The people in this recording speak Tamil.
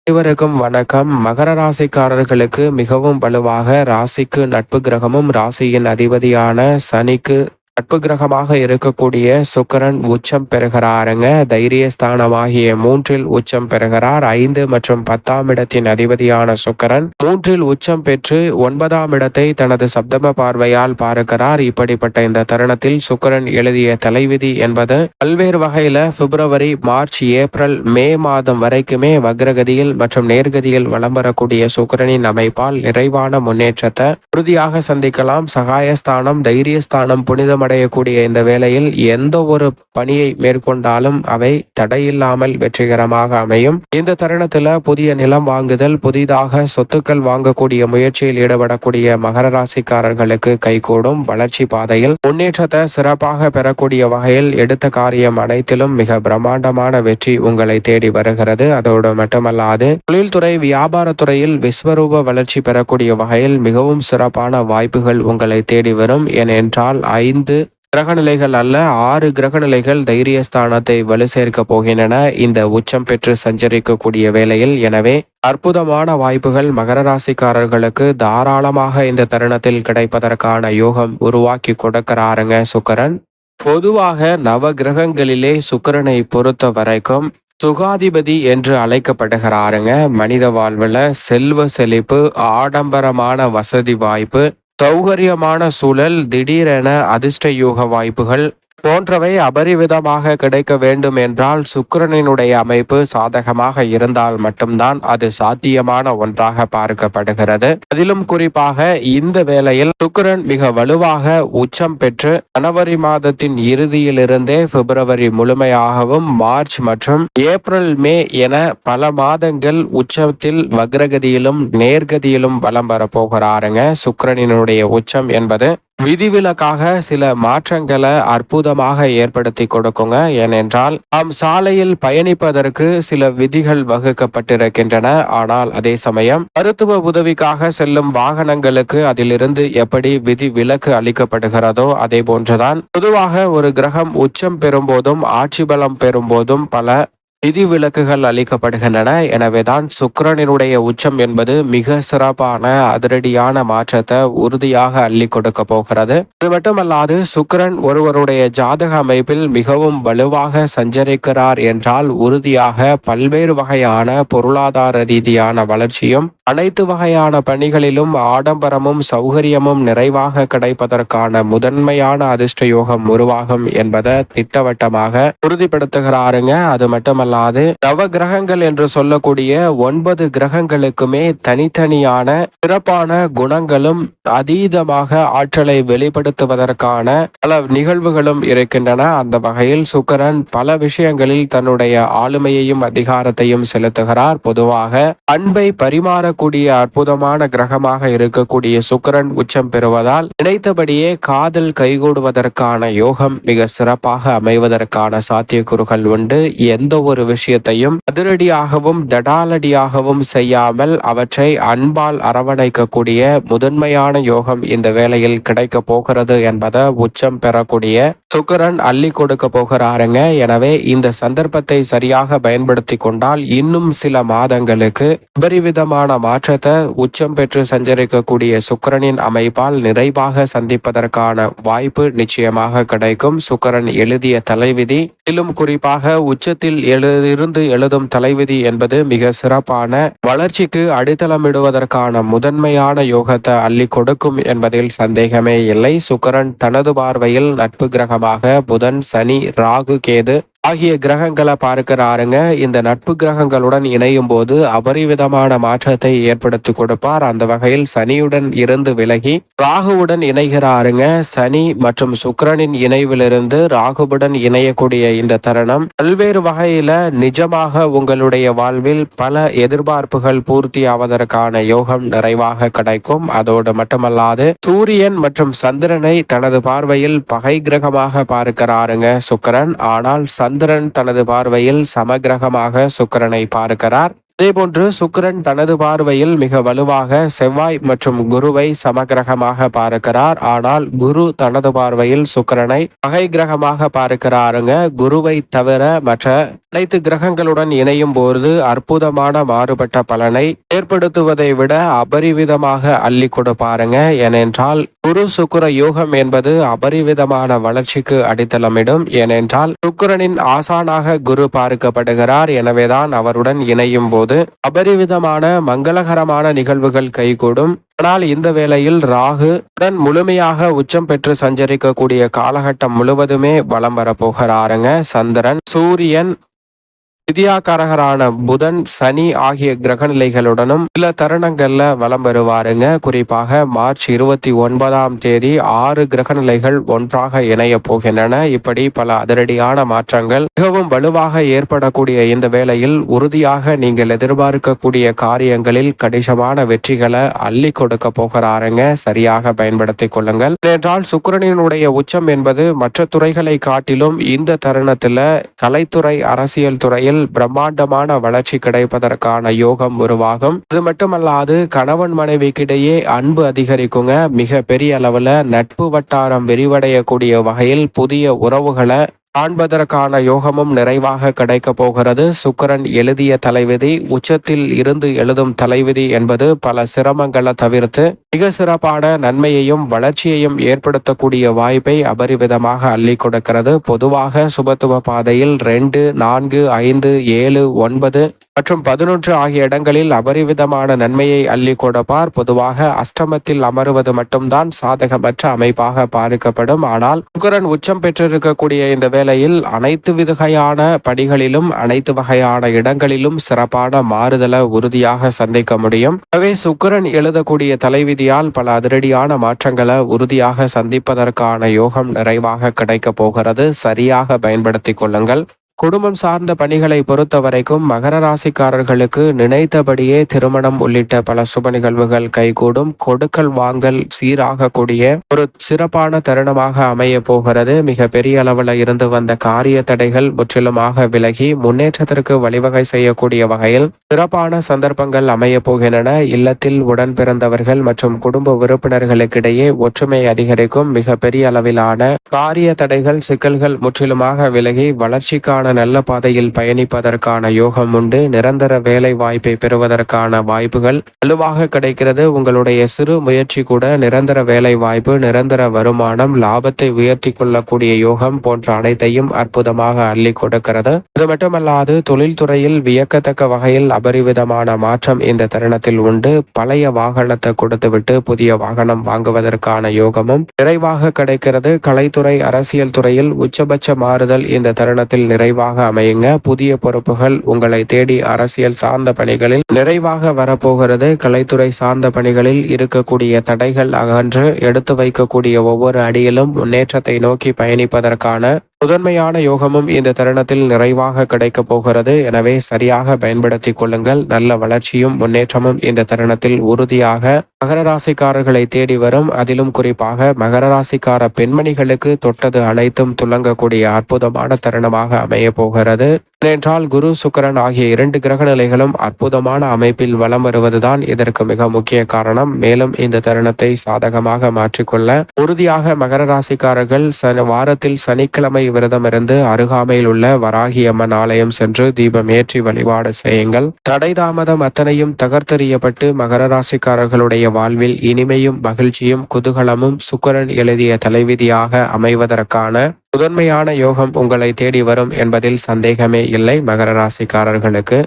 அனைவருக்கும் வணக்கம். மகர ராசிக்காரர்களுக்கு மிகவும் வலுவாக ராசிக்கு நட்பு கிரகமும் ராசியின் அதிபதியான சனிக்கு நட்பு கிரகமாக இருக்கக்கூடிய சுக்கிரன் உச்சம் பெறுகிறாருங்க. தைரியஸ்தானமாகிய 3ல் உச்சம் பெறுகிறார். 5 மற்றும் 10ஆம் இடத்தின் அதிபதியான சுக்கிரன் 3ல் உச்சம் பெற்று 9ஆம் இடத்தை தனது சப்தம பார்வையால் பார்க்கிறார். இப்படிப்பட்ட இந்த தருணத்தில் சுக்கிரன் எழுதிய தலைவிதி என்பது பல்வேறு வகையில பிப்ரவரி, மார்ச், ஏப்ரல், மே மாதம் வரைக்குமே வக்ரகதியில் மற்றும் நேர்கதியில் வலம் வரக்கூடிய சுக்கிரனின் அமைப்பால் நிறைவான முன்னேற்றத்தை உறுதியாக சந்திக்கலாம். சகாயஸ்தானம், தைரியஸ்தானம் புனிதமடையக்கூடிய இந்த வேளையில் எந்த ஒரு பணியை மேற்கொண்டாலும் அவை தடையில்லாமல் வெற்றிகரமாக அமையும். இந்த தருணத்துல புதிய நிலம் வாங்குதல், புதிதாக சொத்துக்கள் வாங்கக்கூடிய முயற்சியில் ஈடுபடக்கூடிய மகர ராசிக்காரர்களுக்கு கைகூடும். வளர்ச்சி பாதையில் முன்னேற்றத்தை சிறப்பாக பெறக்கூடிய வகையில் எடுத்த காரியம் அனைத்திலும் மிக பிரம்மாண்டமான வெற்றி உங்களை தேடி வருகிறது. அதோடு மட்டுமல்லாது தொழில்துறை, வியாபாரத்துறையில் விஸ்வரூப வளர்ச்சி பெறக்கூடிய வகையில் மிகவும் சிறப்பான வாய்ப்புகள் உங்களை தேடி வரும். ஏனென்றால் 5 கிரகநிலைகள் அல்ல 6 கிரகநிலைகள் தைரியஸ்தானத்தை வலு சேர்க்க போகின்றன இந்த உச்சம் பெற்று சஞ்சரிக்கக்கூடிய வேளையில். எனவே அற்புதமான வாய்ப்புகள் மகர ராசிக்காரர்களுக்கு தாராளமாக இந்த தருணத்தில் கிடைப்பதற்கான யோகம் உருவாக்கி கொடுக்கிறாருங்க சுக்கிரன். பொதுவாக நவ கிரகங்களிலே சுக்கிரனை பொறுத்த வரைக்கும் சுகாதிபதி என்று அழைக்கப்படுகிறாருங்க. மனித வாழ்வுல செல்வ செழிப்பு, ஆடம்பரமான வசதி வாய்ப்பு, சௌகரியமான சூழல், திடீரென அதிர்ஷ்ட யோக வாய்ப்புகள் போன்றவை அபரிவிதமாக கிடைக்க வேண்டும் என்றால் சுக்கிரனினுடைய அமைப்பு சாதகமாக இருந்தால் மட்டும்தான் அது சாத்தியமான ஒன்றாக பார்க்கப்படுகிறது. அதிலும் குறிப்பாக இந்த வேளையில் சுக்கிரன் மிக வலுவாக உச்சம் பெற்று ஜனவரி மாதத்தின் இறுதியிலிருந்தே பிப்ரவரி முழுமையாகவும், மார்ச் மற்றும் ஏப்ரல், மே என பல மாதங்கள் உச்சத்தில் வக்ரகதியிலும் நேர்கதியிலும் வலம் வரப்போகிறாருங்க. சுக்கிரனினுடைய உச்சம் என்பது விதிவிலக்காக சில மாற்றங்களை அற்புதமாக ஏற்படுத்தி கொடுக்குங்க. ஏனென்றால் நாம் சாலையில் பயணிப்பதற்கு சில விதிகள் வகுக்கப்பட்டிருக்கின்றன. ஆனால் அதே சமயம் மருத்துவ உதவிக்காக செல்லும் வாகனங்களுக்கு அதிலிருந்து எப்படி விதி விலக்கு அளிக்கப்படுகிறதோ அதே போன்றுதான் பொதுவாக ஒரு கிரகம் உச்சம் பெறும்போதும் ஆட்சி பலம் பெறும்போதும் பல விதிவிலக்குகள் அளிக்கப்படுகின்றன. எனவேதான் சுக்கிரனினுடைய உச்சம் என்பது மிக சிறப்பான அதிரடியான மாற்றத்தை உறுதியாக அள்ளி கொடுக்க போகிறது. இது மட்டுமல்லாது சுக்கிரன் ஒருவருடைய ஜாதக அமைப்பில் மிகவும் வலுவாக சஞ்சரிக்கிறார் என்றால் உறுதியாக பல்வேறு வகையான பொருளாதார ரீதியான வளர்ச்சியும், அனைத்து வகையான பணிகளிலும் ஆடம்பரமும் சௌகரியமும் நிறைவாக கிடைப்பதற்கான முதன்மையான அதிர்ஷ்ட யோகம் உருவாகும் என்பதை திட்டவட்டமாக உறுதிப்படுத்துகிறாருங்க. அது மட்டுமல்ல நவ கிரகங்கள் என்று சொல்லக்கூடிய 9 கிரகங்களுக்குமே தனித்தனியான சிறப்பான குணங்களும் அதீதமாக ஆற்றலை வெளிப்படுத்துவதற்கான பல நிகழ்வுகளும் இருக்கின்றன. அந்த வகையில் சுக்கிரன் பல விஷயங்களில் தன்னுடைய ஆளுமையையும் அதிகாரத்தையும் செலுத்துகிறார். பொதுவாக அன்பை பரிமாறக்கூடிய அற்புதமான கிரகமாக இருக்கக்கூடிய சுக்கிரன் உச்சம் பெறுவதால் நினைத்தபடியே காதல் கைகூடுவதற்கான யோகம் மிக சிறப்பாக அமைவதற்கான சாத்தியக்கூறுகள் உண்டு. எந்த ஒரு விஷயத்தையும் அதிரடியாகவும் தடாலடியாகவும் செய்யாமல் அவற்றை அன்பால் அரவணைக்கக்கூடிய முதன்மையான யோகம் இந்த வேளையில் கிடைக்க போகிறது என்பதை உச்சம் பெறக்கூடிய சுக்கிரன் அள்ளி கொடுக்க போகிறாருங்க. எனவே இந்த சந்தர்ப்பத்தை சரியாக பயன்படுத்தி கொண்டால் இன்னும் சில மாதங்களுக்கு அபரிவிதமான மாற்றத்தை உச்சம் பெற்று சஞ்சரிக்கக்கூடிய சுக்கிரனின் அமைப்பால் நிறைவாக சந்திப்பதற்கான வாய்ப்பு நிச்சயமாக கிடைக்கும். சுக்கிரன் எழுதிய தலைவிதி, இதிலும் குறிப்பாக உச்சத்தில் இருந்து எழுதும் தலைவிதி என்பது மிக சிறப்பான வளர்ச்சிக்கு அடித்தளமிடுவதற்கான முதன்மையான யோகத்தை அள்ளி கொடுக்கும் என்பதில் சந்தேகமே இல்லை. சுக்கிரன் தனது பார்வையில் நட்பு கிரகமாக புதன், சனி, ராகு, கேது ஆகிய கிரகங்களை பார்க்கிறாருங்க. இந்த நட்பு கிரகங்களுடன் இணையும் போது அபரிவிதமான மாற்றத்தை ஏற்படுத்தி கொடுப்பார். அந்த வகையில் சனியுடன் இருந்து விலகி ராகுவுடன் இணைகிறாருங்க. சனி மற்றும் சுக்கிரனின் இணைவிலிருந்து ராகுவுடன் இணையக்கூடிய இந்த தருணம் பல்வேறு வகையில நிஜமாக உங்களுடைய வாழ்வில் பல எதிர்பார்ப்புகள் பூர்த்தி ஆவதற்கான யோகம் நிறைவாக கிடைக்கும். அதோடு மட்டுமல்லாது சூரியன் மற்றும் சந்திரனை தனது பார்வையில் பகை கிரகமாக பார்க்கிறாருங்க சுக்கிரன். ஆனால் சந்திரன் தனது பார்வையில் சமகிரகமாக சுக்கிரனை பார்க்கிறார். அதேபோன்று சுக்கிரன் தனது பார்வையில் மிக வலுவாக செவ்வாய் மற்றும் குருவை சமகிரகமாக பார்க்கிறார். ஆனால் குரு தனது பார்வையில் சுக்கிரனை பகை கிரகமாக பார்க்கிறாருங்க. குருவை தவிர மற்ற அனைத்து கிரகங்களுடன் இணையும் போது அற்புதமான மாறுபட்ட பலனை ஏற்படுத்துவதை விட அபரிவிதமாக அள்ளி கொடுப்பாருங்க. ஏனென்றால் குரு சுக்கிர யோகம் என்பது அபரிவிதமான வளர்ச்சிக்கு அடித்தளமிடும். ஏனென்றால் சுக்கிரனின் ஆசானாக குரு பார்க்கப்படுகிறார். எனவேதான் அவருடன் இணையும் போது அபரிவிதமான மங்களகரமான நிகழ்வுகள் கைகூடும். ஆனால் இந்த வேளையில் ராகு உடன் முழுமையாக உச்சம் பெற்று சஞ்சரிக்கக்கூடிய காலகட்டம் முழுவதுமே வலம் வரப்போகிறாருங்க. சந்திரன், சூரியன், வித்யாகாரகரான புதன், சனி ஆகிய கிரக நிலைகளுடனும் சில தருணங்கள்ல வலம் வருவாருங்க. குறிப்பாக மார்ச் 29 6 கிரக நிலைகள் ஒன்றாக இணைய போகின்றன. இப்படி பல அதிரடியான மாற்றங்கள் மிகவும் வலுவாக ஏற்படக்கூடிய இந்த வேளையில் உறுதியாக நீங்கள் எதிர்பார்க்கக்கூடிய காரியங்களில் கணிசமான வெற்றிகளை அள்ளி கொடுக்க போகிறாருங்க. சரியாக பயன்படுத்திக் கொள்ளுங்கள். ஏனென்றால் சுக்கிரனினுடைய உச்சம் என்பது மற்ற துறைகளை காட்டிலும் இந்த தருணத்துல கலைத்துறை, அரசியல் துறையில் பிரம்மாண்டமான வளர்ச்சி கிடைப்பதற்கான யோகம் உருவாகும். அது மட்டுமல்லாது கணவன் மனைவிக்கிடையே அன்பு அதிகரிக்குங்க. மிக பெரிய அளவுல நட்பு வட்டாரம் விரிவடையக்கூடிய வகையில் புதிய உறவுகளை காண்பதற்கான யோகமும் நிறைவாக கிடைக்க போகிறது. சுக்கிரன் எழுதிய தலைவிதி உச்சத்தில் இருந்து எழுதும் தலைவிதி என்பது பல சிரமங்களை தவிர்த்து மிக சிறப்பான நன்மையையும் வளர்ச்சியையும் ஏற்படுத்தக்கூடிய வாய்ப்பை அபரிவிதமாக அள்ளி கொடுக்கிறது. பொதுவாக சுபத்துவ பாதையில் 2, 4, 5, 7, 9 மற்றும் 11 ஆகிய இடங்களில் அபரிவிதமான நன்மையை அள்ளி கொடுப்பார். பொதுவாக அஷ்டமத்தில் அமருவது மட்டும்தான் சாதகமற்ற அமைப்பாக பார்க்கப்படும். ஆனால் சுக்கிரன் உச்சம் பெற்றிருக்கக்கூடிய இந்த வேளையில் அனைத்து வகையான படிகளிலும் அனைத்து வகையான இடங்களிலும் சிறப்பான மாறுதலை உறுதியாக சந்திக்க முடியும். எனவே சுக்கிரன் எழுதக்கூடிய தலைவிதியால் பல அதிரடியான மாற்றங்களை உறுதியாக சந்திப்பதற்கான யோகம் நிறைவாக கிடைக்க போகிறது. சரியாக பயன்படுத்திக் கொள்ளுங்கள். குடும்பம் சார்ந்த பணிகளை பொறுத்த வரைக்கும் மகர ராசிக்காரர்களுக்கு நினைத்தபடியே திருமணம் உள்ளிட்ட பல சுப நிகழ்வுகள் கைகூடும். கொடுக்கல் வாங்கல் சீராகக்கூடிய ஒரு சிறப்பான தருணமாக அமைய போகிறது. மிக பெரிய அளவில் இருந்து வந்த காரிய தடைகள் முற்றிலுமாக விலகி முன்னேற்றத்திற்கு வழிவகை செய்யக்கூடிய வகையில் சிறப்பான சந்தர்ப்பங்கள் அமைய போகின்றன. இல்லத்தில் உடன் பிறந்தவர்கள் மற்றும் குடும்ப உறுப்பினர்களுக்கிடையே ஒற்றுமை அதிகரிக்கும். மிக பெரிய அளவிலான காரிய தடைகள், சிக்கல்கள் முற்றிலுமாக விலகி வளர்ச்சிக்கான நல்ல பாதையில் பயணிப்பதற்கான யோகம் உண்டு. நிரந்தர வேலை வாய்ப்பை பெறுவதற்கான வாய்ப்புகள் வலுவாக கிடைக்கிறது. உங்களுடைய சிறு முயற்சி கூட நிரந்தர வேலை வாய்ப்பு, நிரந்தர வருமானம், லாபத்தை உயர்த்தி கொள்ளக்கூடிய யோகம் போன்ற அனைத்தையும் அற்புதமாக அள்ளி கொடுக்கிறது. இது மட்டுமல்லாது தொழில்துறையில் வியக்கத்தக்க வகையில் அபரிவிதமான மாற்றம் இந்த தருணத்தில் உண்டு. பழைய வாகனத்தை கொடுத்துவிட்டு புதிய வாகனம் வாங்குவதற்கான யோகமும் நிறைவாக கிடைக்கிறது. கலைத்துறை, அரசியல் துறையில் உச்சபட்ச மாறுதல் இந்த தருணத்தில் நிறைவாக அமையுங்க. புதிய பொறுப்புகள் உங்களை தேடி அரசியல் சார்ந்த பணிகளில் நிறைவாக வரப்போகிறது. கலைத்துறை சார்ந்த பணிகளில் இருக்கக்கூடிய தடைகள் அகன்று எடுத்து வைக்கக்கூடிய ஒவ்வொரு அடியிலும் முன்னேற்றத்தை நோக்கி பயணிப்பதற்கான முதன்மையான யோகமும் இந்த தருணத்தில் நிறைவாக கிடைக்க போகிறது. எனவே சரியாக பயன்படுத்திக் கொள்ளுங்கள். நல்ல வளர்ச்சியும் முன்னேற்றமும் இந்த தருணத்தில் உறுதியாக மகர ராசிக்காரர்களை தேடி வரும். அதிலும் குறிப்பாக மகர ராசிக்கார பெண்மணிகளுக்கு தொட்டது அனைத்தும் துலங்கக்கூடிய அற்புதமான தருணமாக அமைய போகிறது. ஏனென்றால் குரு, சுக்கிரன் ஆகிய 2 கிரக நிலைகளும் அற்புதமான அமைப்பில் வலம் வருவதுதான் இதற்கு மிக முக்கிய காரணம். மேலும் இந்த தருணத்தை சாதகமாக மாற்றிக்கொள்ள உறுதியாக மகர ராசிக்காரர்கள் வாரத்தில் சனிக்கிழமை விரதம் இருந்து அருகாமையில் உள்ள வராகி அம்மன் ஆலயம் சென்று தீபம் ஏற்றி வழிபாடு செய்யுங்கள். தடை தாமதம் அத்தனையும் தகர்த்தெறியப்பட்டு மகர ராசிக்காரர்களுடைய வாழ்வில் இனிமையும் மகிழ்ச்சியும் குதூகலமும் சுக்கிரன் எழுதிய தலைவிதியாக அமைவதற்கான முதன்மையான யோகம் உங்களை தேடி வரும் என்பதில் சந்தேகமே இல்லை. மகர ராசிக்காரர்களுக்கு